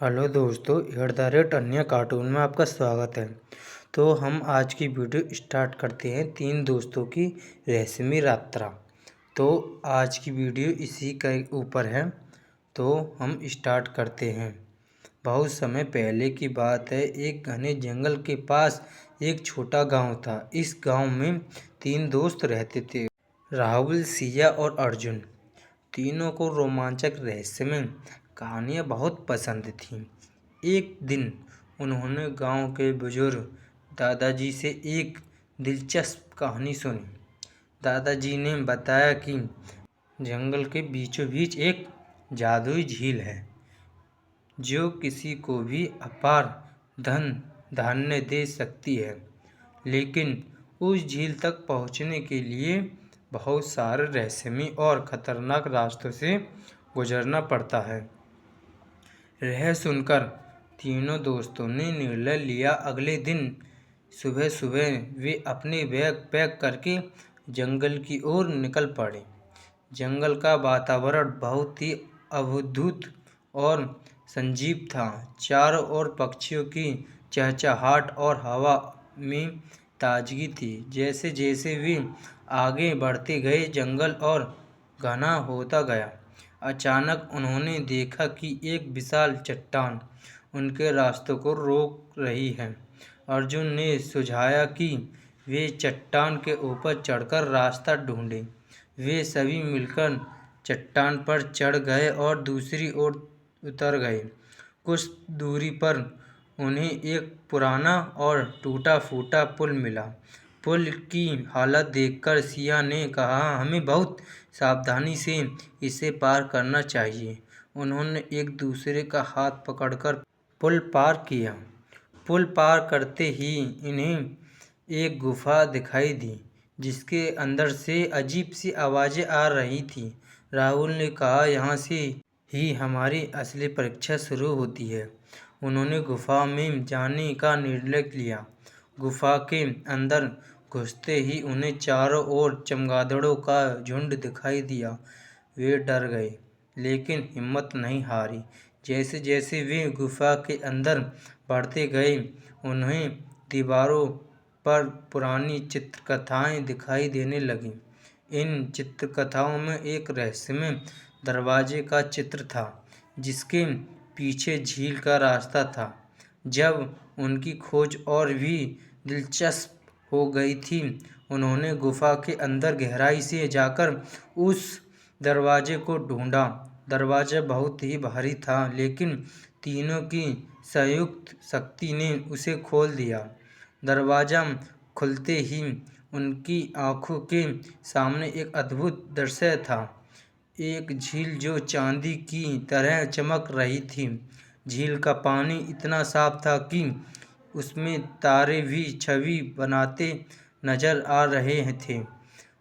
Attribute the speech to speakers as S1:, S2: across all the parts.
S1: Hello दोस्तों, here the rate अन्य cartoon में आपका स्वागत है। तो हम आज की वीडियो स्टार्ट करते हैं 3 दोस्तों की रहस्यमय यात्रा। तो आज की वीडियो इसी के ऊपर है, तो हम स्टार्ट करते हैं। बहुत समय पहले की बात है। एक घने जंगल के पास एक छोटा गांव था। इस गांव में 3 दोस्त रहते थे, राहुल, सिया और अर्जुन। तीनों को रोमांचक रहस्यमय कहानियाँ बहुत पसंद थीं। एक दिन उन्होंने गांव के बुजुर्ग दादाजी से एक दिलचस्प कहानी सुनी। दादाजी ने बताया कि जंगल के बीचों बीच एक जादुई झील है जो किसी को भी अपार धन धान्य दे सकती है, लेकिन उस झील तक पहुंचने के लिए बहुत सारे रहस्यमय और खतरनाक रास्तों से गुजरना पड़ता है। यह सुनकर तीनों दोस्तों ने निर्णय लिया। अगले दिन सुबह सुबह वे अपने बैग पैक करके जंगल की ओर निकल पड़े। जंगल का वातावरण बहुत ही अद्भुत और सजीव था। चारों ओर पक्षियों की चहचहाहट और हवा में ताजगी थी। जैसे जैसे वे आगे बढ़ते गए, जंगल और घना होता गया। अचानक उन्होंने देखा कि एक विशाल चट्टान उनके रास्तों को रोक रही है। अर्जुन ने सुझाया कि वे चट्टान के ऊपर चढ़कर रास्ता ढूंढें। वे सभी मिलकर चट्टान पर चढ़ गए और दूसरी ओर उतर गए। कुछ दूरी पर उन्हें एक पुराना और टूटा फूटा पुल मिला। पुल की हालत देखकर सिया ने कहा, हमें बहुत सावधानी से इसे पार करना चाहिए। उन्होंने एक दूसरे का हाथ पकड़कर पुल पार किया। पुल पार करते ही इन्हें एक गुफा दिखाई दी, जिसके अंदर से अजीब सी आवाज़ें आ रही थीं। राहुल ने कहा, यहाँ से ही हमारी असली परीक्षा शुरू होती है। उन्होंने गुफा में जाने का निर्णय लिया। गुफा के अंदर घुसते ही उन्हें चारों ओर चमगादड़ों का झुंड दिखाई दिया। वे डर गए, लेकिन हिम्मत नहीं हारी। जैसे जैसे वे गुफा के अंदर बढ़ते गए, उन्हें दीवारों पर पुरानी चित्रकथाएं दिखाई देने लगीं। इन चित्रकथाओं में एक रहस्यमय दरवाजे का चित्र था, जिसके पीछे झील का रास्ता था। जब उनकी खोज और भी दिलचस्प हो गई थी, उन्होंने गुफा के अंदर गहराई से जाकर उस दरवाजे को ढूंढा। दरवाजा बहुत ही भारी था, लेकिन तीनों की संयुक्त शक्ति ने उसे खोल दिया। दरवाजा खुलते ही उनकी आंखों के सामने एक अद्भुत दृश्य था। एक झील जो चांदी की तरह चमक रही थी। झील का पानी इतना साफ था कि उसमें तारे भी छवि बनाते नजर आ रहे थे।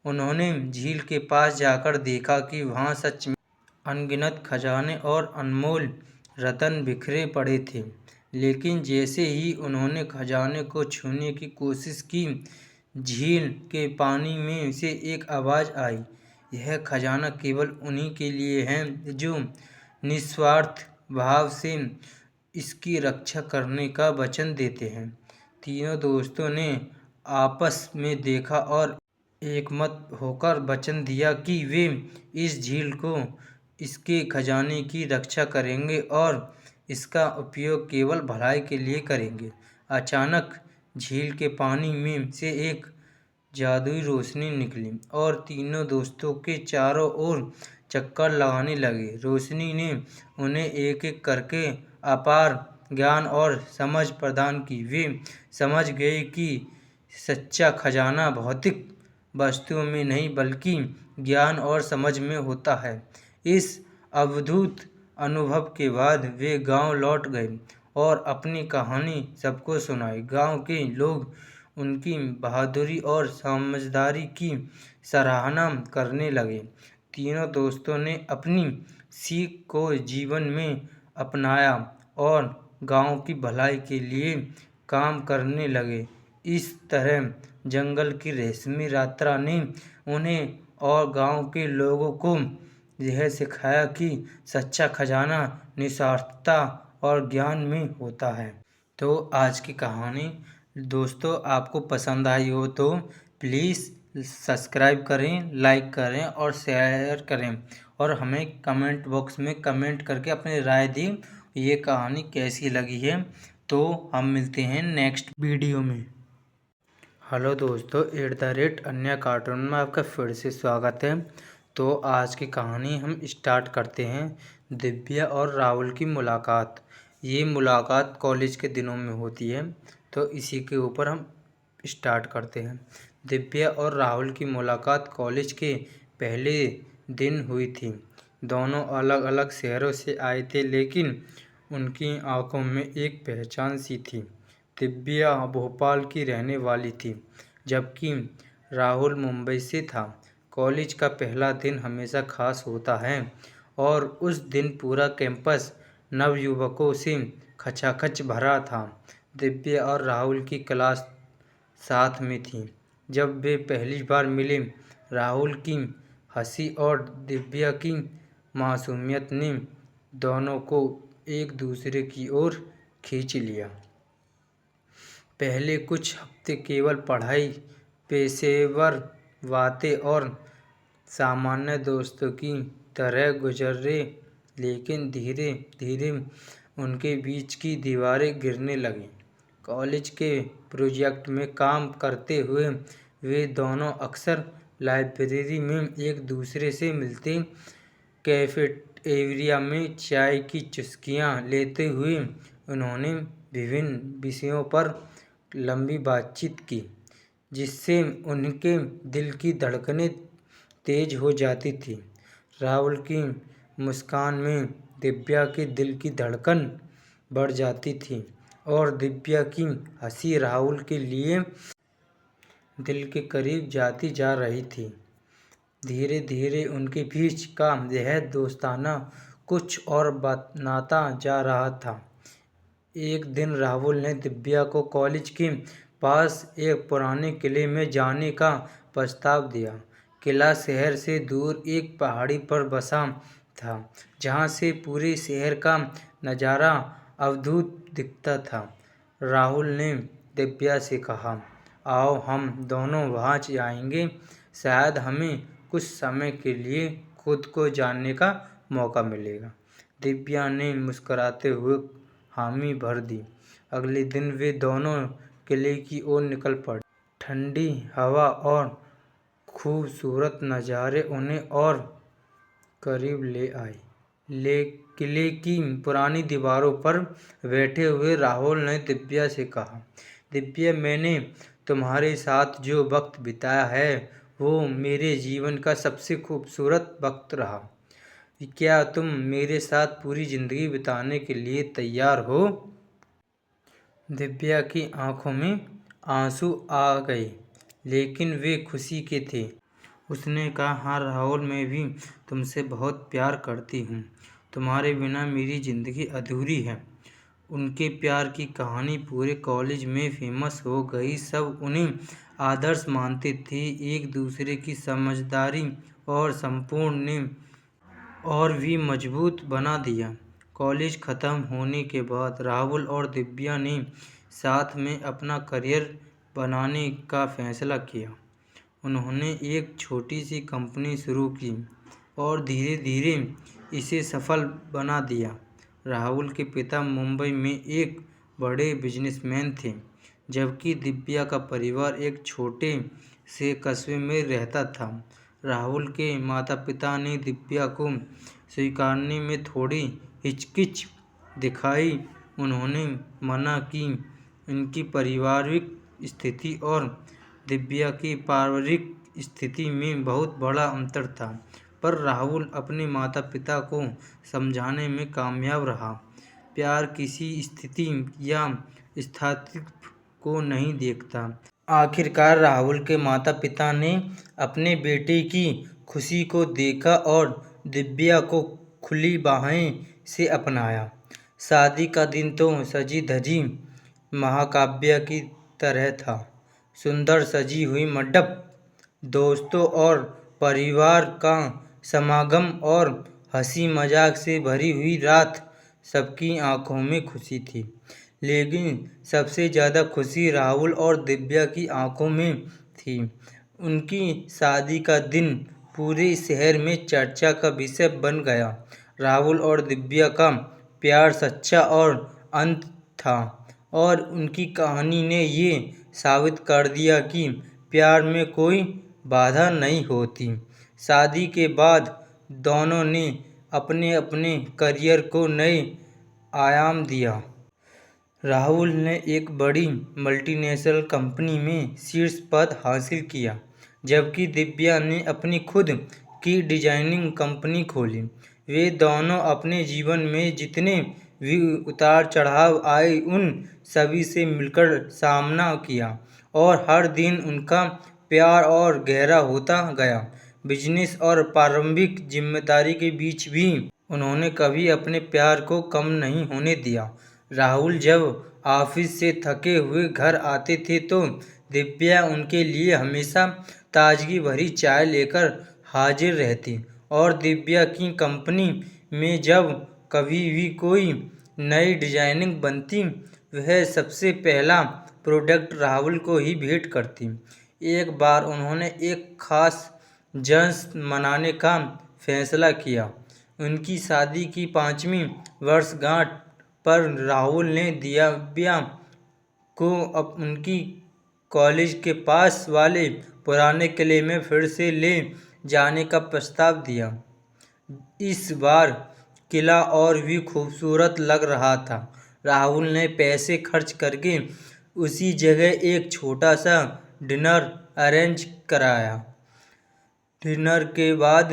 S1: उन्होंने झील के पास जाकर देखा कि वहाँ सच में अनगिनत खजाने और अनमोल रत्न बिखरे पड़े थे। लेकिन जैसे ही उन्होंने खजाने को छूने की कोशिश की, झील के पानी में से एक आवाज़ आई, यह खजाना केवल उन्हीं के लिए है जो निस्वार्थ भाव से इसकी रक्षा करने का वचन देते हैं। तीनों दोस्तों ने आपस में देखा और एकमत होकर वचन दिया कि वे इस झील को, इसके खजाने की रक्षा करेंगे और इसका उपयोग केवल भलाई के लिए करेंगे। अचानक झील के पानी में से एक जादुई रोशनी निकली और तीनों दोस्तों के चारों ओर चक्कर लगाने लगी। रोशनी ने उन्हें एक एक करके अपार ज्ञान और समझ प्रदान की। वे समझ गए कि सच्चा खजाना भौतिक वस्तुओं में नहीं, बल्कि ज्ञान और समझ में होता है। इस अद्भुत अनुभव के बाद वे गांव लौट गए और अपनी कहानी सबको सुनाई। गांव के लोग उनकी बहादुरी और समझदारी की सराहना करने लगे। तीनों दोस्तों ने अपनी सीख को जीवन में अपनाया और गांव की भलाई के लिए काम करने लगे। इस तरह जंगल की रहस्यमय यात्रा ने उन्हें और गांव के लोगों को यह सिखाया कि सच्चा खजाना निस्वार्थता और ज्ञान में होता है। तो आज की कहानी दोस्तों आपको पसंद आई हो तो प्लीज़ सब्सक्राइब करें, लाइक करें और शेयर करें और हमें कमेंट बॉक्स में कमेंट करके अपनी राय दें ये कहानी कैसी लगी है। तो हम मिलते हैं नेक्स्ट वीडियो में। हेलो दोस्तों, @अन्य कार्टून में आपका फिर से स्वागत है। तो आज की कहानी हम स्टार्ट करते हैं। दिव्या और राहुल की मुलाकात। ये मुलाकात कॉलेज के दिनों में होती है, तो इसी के ऊपर हम स्टार्ट करते हैं। दिव्या और राहुल की मुलाकात कॉलेज के पहले दिन हुई थी। दोनों अलग अलग शहरों से आए थे, लेकिन उनकी आंखों में एक पहचान सी थी। दिव्या भोपाल की रहने वाली थी, जबकि राहुल मुंबई से था। कॉलेज का पहला दिन हमेशा खास होता है और उस दिन पूरा कैंपस नवयुवकों से खचाखच भरा था। दिव्या और राहुल की क्लास साथ में थी। जब वे पहली बार मिले, राहुल की हंसी और दिव्या की मासूमियत ने दोनों को एक दूसरे की ओर खींच लिया। पहले कुछ हफ्ते केवल पढ़ाई, पेशेवर बातें और सामान्य दोस्तों की तरह गुजरे, लेकिन धीरे धीरे उनके बीच की दीवारें गिरने लगीं। कॉलेज के प्रोजेक्ट में काम करते हुए वे दोनों अक्सर लाइब्रेरी में एक दूसरे से मिलते, कैफेटेरिया में चाय की चुस्कियां लेते हुए उन्होंने विभिन्न विषयों पर लंबी बातचीत की, जिससे उनके दिल की धड़कनें तेज हो जाती थी। राहुल की मुस्कान में दिव्या के दिल की धड़कन बढ़ जाती थी और दिव्या की हंसी राहुल के लिए दिल के करीब जाती जा रही थी। धीरे धीरे उनके बीच का यह दोस्ताना कुछ और बनाता जा रहा था। एक दिन राहुल ने दिव्या को कॉलेज के पास एक पुराने किले में जाने का प्रस्ताव दिया। किला शहर से दूर एक पहाड़ी पर बसा था, जहाँ से पूरे शहर का नज़ारा अद्भुत दिखता था। राहुल ने दिव्या से कहा, आओ हम दोनों वहाँ जाएंगे, शायद हमें कुछ समय के लिए खुद को जानने का मौका मिलेगा। दिव्या ने मुस्कुराते हुए हामी भर दी। अगले दिन वे दोनों किले की ओर निकल पड़े। ठंडी हवा और खूबसूरत नज़ारे उन्हें और करीब ले आए। किले की पुरानी दीवारों पर बैठे हुए राहुल ने दिव्या से कहा, दिव्या, मैंने तुम्हारे साथ जो वक्त बिताया है वो मेरे जीवन का सबसे खूबसूरत वक्त रहा। क्या तुम मेरे साथ पूरी जिंदगी बिताने के लिए तैयार हो? दिव्या की आंखों में आंसू आ गए, लेकिन वे खुशी के थे। उसने कहा, हाँ राहुल, मैं भी तुमसे बहुत प्यार करती हूँ। तुम्हारे बिना मेरी ज़िंदगी अधूरी है। उनके प्यार की कहानी पूरे कॉलेज में फेमस हो गई। सब उन्हें आदर्श मानते थे। एक दूसरे की समझदारी और संपूर्ण ने और भी मजबूत बना दिया। कॉलेज ख़त्म होने के बाद राहुल और दिव्या ने साथ में अपना करियर बनाने का फैसला किया। उन्होंने एक छोटी सी कंपनी शुरू की और धीरे धीरे इसे सफल बना दिया। राहुल के पिता मुंबई में एक बड़े बिजनेसमैन थे, जबकि दिव्या का परिवार एक छोटे से कस्बे में रहता था। राहुल के माता पिता ने दिव्या को स्वीकारने में थोड़ी हिचकिच दिखाई। उन्होंने मना कि उनकी पारिवारिक स्थिति और दिव्या की पारिवारिक स्थिति में बहुत बड़ा अंतर था, पर राहुल अपने माता पिता को समझाने में कामयाब रहा। प्यार किसी स्थिति या स्थायित्व को नहीं देखता। आखिरकार राहुल के माता पिता ने अपने बेटे की खुशी को देखा और दिव्या को खुली बाहें से अपनाया। शादी का दिन तो सजी धजी महाकाव्य की तरह था। सुंदर सजी हुई मंडप, दोस्तों और परिवार का समागम और हंसी मजाक से भरी हुई रात। सबकी आंखों में खुशी थी। लेकिन सबसे ज़्यादा खुशी राहुल और दिव्या की आंखों में थी। उनकी शादी का दिन पूरे शहर में चर्चा का विषय बन गया। राहुल और दिव्या का प्यार सच्चा और अंत था और उनकी कहानी ने ये साबित कर दिया कि प्यार में कोई बाधा नहीं होती। शादी के बाद दोनों ने अपने अपने करियर को नए आयाम दिया। राहुल ने एक बड़ी मल्टीनेशनल कंपनी में शीर्ष पद हासिल किया, जबकि दिव्या ने अपनी खुद की डिजाइनिंग कंपनी खोली। वे दोनों अपने जीवन में जितने भी उतार चढ़ाव आए उन सभी से मिलकर सामना किया और हर दिन उनका प्यार और गहरा होता गया। बिजनेस और प्रारंभिक जिम्मेदारी के बीच भी उन्होंने कभी अपने प्यार को कम नहीं होने दिया। राहुल जब ऑफिस से थके हुए घर आते थे तो दिव्या उनके लिए हमेशा ताजगी भरी चाय लेकर हाजिर रहती और दिव्या की कंपनी में जब कभी भी कोई नई डिजाइनिंग बनती वह सबसे पहला प्रोडक्ट राहुल को ही भेंट करती। एक बार उन्होंने एक खास जश्न मनाने का फैसला किया। उनकी शादी की 5वीं वर्षगांठ पर राहुल ने दिव्या को उनकी कॉलेज के पास वाले पुराने किले में फिर से ले जाने का प्रस्ताव दिया। इस बार किला और भी खूबसूरत लग रहा था। राहुल ने पैसे खर्च करके उसी जगह एक छोटा सा डिनर अरेंज कराया। डिनर के बाद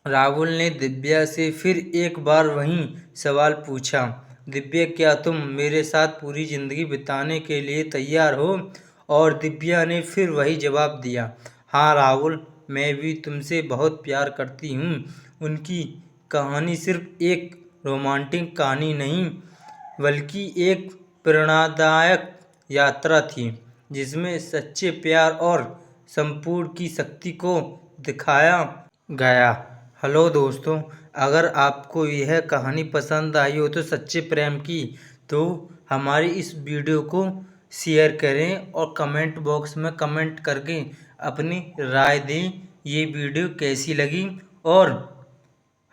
S1: राहुल ने दिव्या से फिर एक बार वही सवाल पूछा, दिव्या क्या तुम मेरे साथ पूरी जिंदगी बिताने के लिए तैयार हो? और दिव्या ने फिर वही जवाब दिया, हाँ राहुल, मैं भी तुमसे बहुत प्यार करती हूँ। उनकी कहानी सिर्फ एक रोमांटिक कहानी नहीं बल्कि एक प्रेरणादायक यात्रा थी जिसमें सच्चे प्यार और संपूर्ण की शक्ति को दिखाया गया। हेलो दोस्तों, अगर आपको यह कहानी पसंद आई हो तो सच्चे प्रेम की, तो हमारी इस वीडियो को शेयर करें और कमेंट बॉक्स में कमेंट करके अपनी राय दें ये वीडियो कैसी लगी। और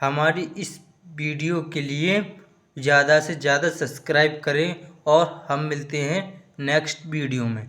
S1: हमारी इस वीडियो के लिए ज़्यादा से ज़्यादा सब्सक्राइब करें और हम मिलते हैं नेक्स्ट वीडियो में।